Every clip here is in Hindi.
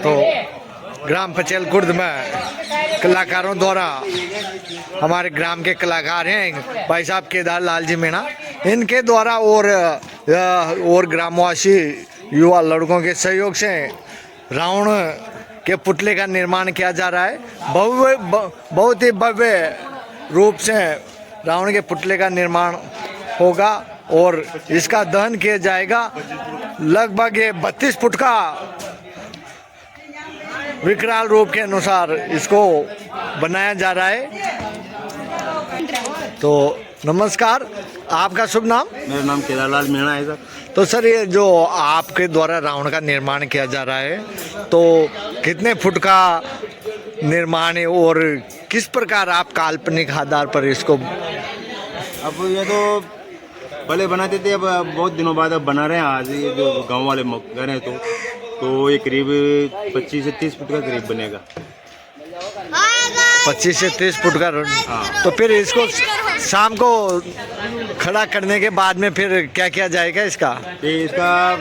तो ग्राम पचेल खुर्द में कलाकारों द्वारा हमारे ग्राम के कलाकार हैं भाई साहब केदार लाल जी मीणा, इनके द्वारा और ग्रामवासी युवा लड़कों के सहयोग से रावण के पुतले का निर्माण किया जा रहा है। बहुत ही भव्य रूप से रावण के पुतले का निर्माण होगा और इसका दहन किया जाएगा। लगभग ये 32 फुट का विकराल रूप के अनुसार इसको बनाया जा रहा है। तो नमस्कार, आपका शुभ नाम? मेरा नाम केदार लाल मीणा है सर। तो सर, ये जो आपके द्वारा रावण का निर्माण किया जा रहा है, तो कितने फुट का निर्माण है और किस प्रकार आप काल्पनिक आधार पर इसको? अब ये तो पहले बनाते थे, अब बहुत दिनों बाद अब बना रहे हैं। आज ये जो गांव वाले घर हैं तो ये करीब 25 से 30 फुट का करीब बनेगा। 25 से 30 फुट का। हाँ। तो फिर इसको शाम को खड़ा करने के बाद में फिर क्या किया जाएगा इसका? इसका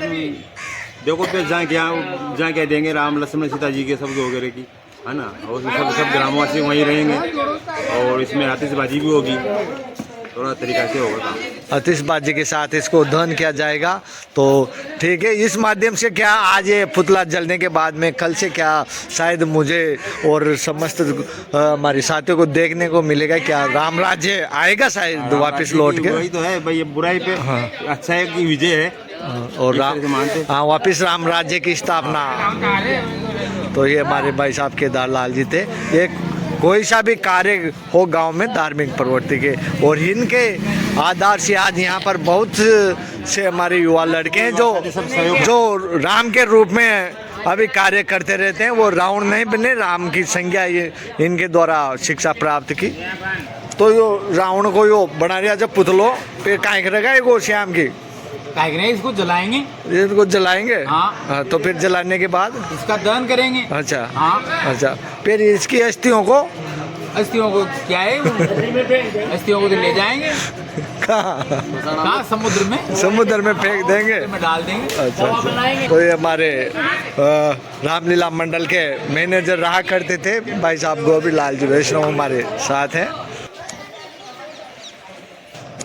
देखो फिर जहाँ क्या देंगे, राम लक्ष्मण सीता जी के सब वगैरह की, है ना, और सब ग्रामवासी वहीं रहेंगे और इसमें आतिशबाजी भी होगी, थोड़ा तरीका से होगा काम। आतिशबाजी के साथ इसको दहन किया जाएगा। तो ठीक है, इस माध्यम से क्या आज ये पुतला जलने के बाद में कल से क्या शायद मुझे और समस्त हमारे साथियों को देखने को मिलेगा, क्या राम राज्य आएगा शायद वापस लौट के? वही तो है भाई, ये बुराई पे अच्छा है कि विजय है और हाँ, वापस राम राज्य की स्थापना। तो ये हमारे भाई साहब केदार लाल जी थे। ये कोई सा भी कार्य हो गांव में धार्मिक प्रवृत्ति के, और इनके आधार से आज यहाँ पर बहुत से हमारे युवा लड़के हैं जो राम के रूप में अभी कार्य करते रहते हैं। वो रावण नहीं बने, राम की संज्ञा ये इनके द्वारा शिक्षा प्राप्त की। तो यो रावण को यो बना दिया जब पुतलो, फिर काहे करेगा ये श्याम की? इसको जलाएंगे, इसको जलाएंगे। हाँ। तो फिर जलाने के बाद इसका दहन करेंगे। अच्छा। हाँ। अच्छा, फिर इसकी अस्थियों को क्या है अस्थियों को तो ले जाएंगे कहाँ? समुद्र में फेंक देंगे, में डाल देंगे। अच्छा। तो ये हमारे रामलीला मंडल के मैनेजर रहा करते थे भाई साहब गोविंद लाल जी वैष्णव हमारे साथ हैं।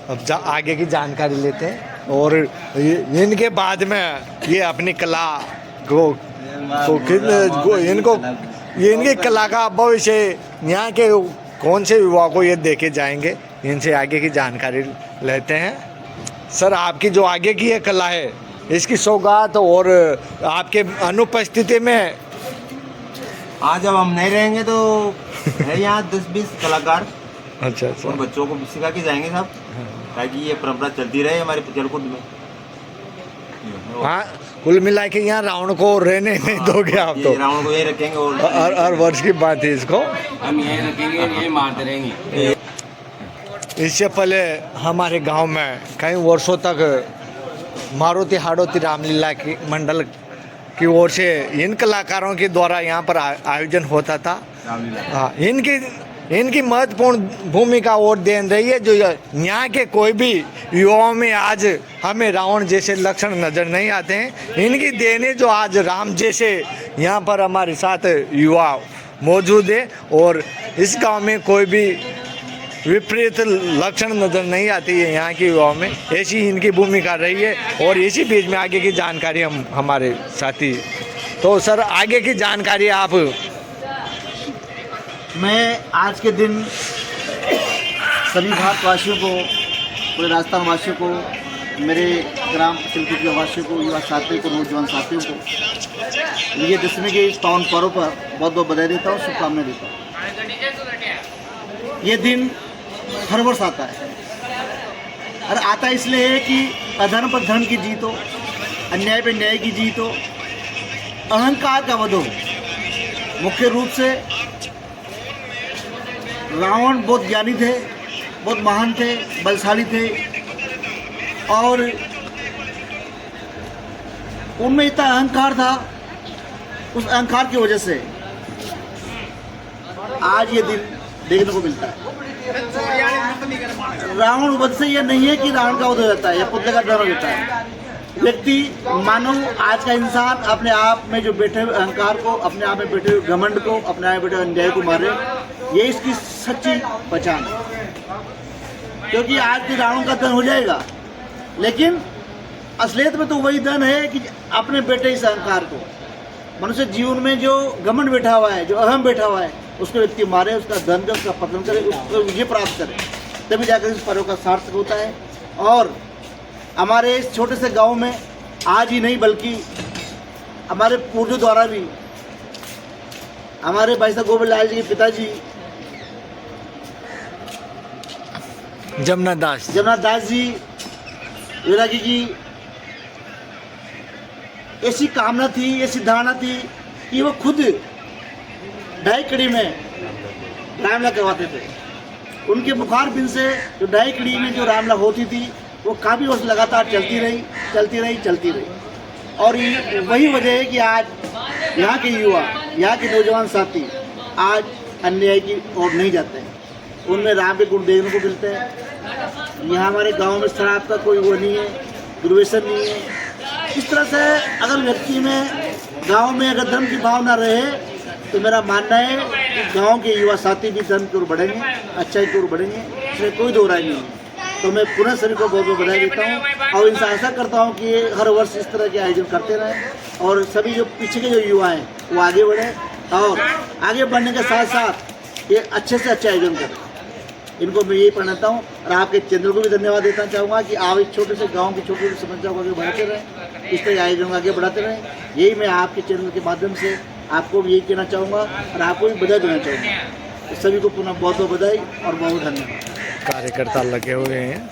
अब आगे की जानकारी लेते हैं और इनके बाद में ये अपनी कला को इनकी कला का भविष्य यहाँ के कौन से युवा को ये देखे जाएंगे, इनसे आगे की जानकारी लेते हैं। सर, आपकी जो आगे की ये कला है, इसकी सौगात और आपके अनुपस्थिति में आज जब हम नहीं रहेंगे तो है यहाँ 10-20 कलाकार। अच्छा। उन बच्चों को सिखा के जाएंगे साहब, ताकि ये परंपरा चलती रहे हमारे पचलकुंड में। हाँ, कुल मिला के यहाँ रावण को रहने नहीं दोगे आप? तो रावण को यही रखेंगे और हर वर्ष की बात है, इसको हम यही रखेंगे, यही मारते रहेंगे। इससे पहले हमारे गांव में कई वर्षों तक मारुति हाड़ौती रामलीला की मंडल की ओर से इन कलाकारों के द्वारा यहाँ पर आयोजन होता था। हाँ, इनकी महत्वपूर्ण भूमिका और देन रही है, जो यहाँ के कोई भी युवाओं में आज हमें रावण जैसे लक्षण नज़र नहीं आते हैं। इनकी देन है जो आज राम जैसे यहाँ पर हमारे साथ युवा मौजूद है और इस गांव में कोई भी विपरीत लक्षण नज़र नहीं आती है यहाँ के युवाओं में। ऐसी इनकी भूमिका रही है और इसी बीच में आगे की जानकारी हम हमारे साथी। तो सर, आगे की जानकारी आप? मैं आज के दिन सभी भारतवासियों को, पूरे राजस्थान वासियों को, मेरे ग्राम पचलकुंड के वासियों को, युवा साथियों को, नौजवान साथियों को विजयदशमी के इस पावन पर्व पर बहुत बहुत बधाई देता हूँ, शुभकामनाएं देता हूँ। ये दिन हर वर्ष आता है और आता इसलिए है कि अधर्म पर धर्म की जीत हो, अन्याय पर न्याय की जीत हो, अहंकार का वध हो। मुख्य रूप से रावण बहुत ज्ञानी थे, बहुत महान थे, बलशाली थे और उनमें इतना अहंकार था। उस अहंकार की वजह से आज ये दिन देखने को मिलता है। रावण वध से यह नहीं है कि रावण का वध हो जाता है या पुतले का दहन हो जाता है। व्यक्ति मानव आज का इंसान अपने आप में जो बैठे हुए अहंकार को, अपने आप में बैठे हुए घमंड को, अपने आप में बैठे हुए अन्याय को मारे, ये इसकी सच्ची पहचान है। क्योंकि आज के रावण का धन हो जाएगा, लेकिन असलियत में तो वही धन है कि अपने बेटे इस अहंकार को, मनुष्य जीवन में जो घमंड बैठा हुआ है, जो अहम बैठा हुआ है, उसको व्यक्ति मारे, उसका धन दे, उसका पतन करे, उसको विजय प्राप्त करे, तभी जाकर इस पर्व का सार्थक होता है। और हमारे इस छोटे से गांव में आज ही नहीं बल्कि हमारे पूर्वजों द्वारा भी, हमारे भाई साहब गोविंद लाल जी के पिताजी जमुना दास जी वैरागी की ऐसी कामना थी, ऐसी धारणा थी कि वो खुद ढाई कड़ी में रामलीला करवाते थे। उनके बुखार बिन से जो ढाई कड़ी में जो रामलीला होती थी वो काफ़ी वर्ष लगातार चलती रही। और ये वही वजह है कि आज यहाँ के युवा, यहाँ के नौजवान साथी आज अन्याय की ओर नहीं जाते हैं, उनमें राम के गुण देखने को मिलते हैं। यहाँ हमारे गांव में शराब का कोई वो नहीं है, दुर्व्यसन नहीं है। इस तरह से अगर व्यक्ति में, गांव में अगर धर्म की भावना रहे तो मेरा मानना है कि गांव के युवा साथी भी धर्म की ओर बढ़ेंगे, अच्छाई की ओर बढ़ेंगे, इसमें कोई दो राय नहीं है। तो मैं पुनः सभी को बहुत बहुत बधाई देता हूँ और इनसे आशा करता हूँ कि ये हर वर्ष इस तरह के आयोजन करते रहें और सभी जो पीछे के जो युवा हैं वो आगे बढ़ें और आगे बढ़ने के साथ साथ ये अच्छे से अच्छे आयोजन करें। इनको मैं यही पढ़ाता हूँ और आपके चैनल को भी धन्यवाद देना चाहूँगा कि आप इस छोटे से गाँव की छोटी छोटी समस्याओं को आगे बढ़ाते रहें, इस तरह आयोजन आगे बढ़ाते रहें। यही मैं आपके चैनल के माध्यम से आपको भी यही कहना चाहूँगा और आपको भी बधाई देना चाहूँगा। तो सभी को पुनः बहुत बहुत बधाई और बहुत धन्यवाद। कार्यकर्ता लगे हुए हैं।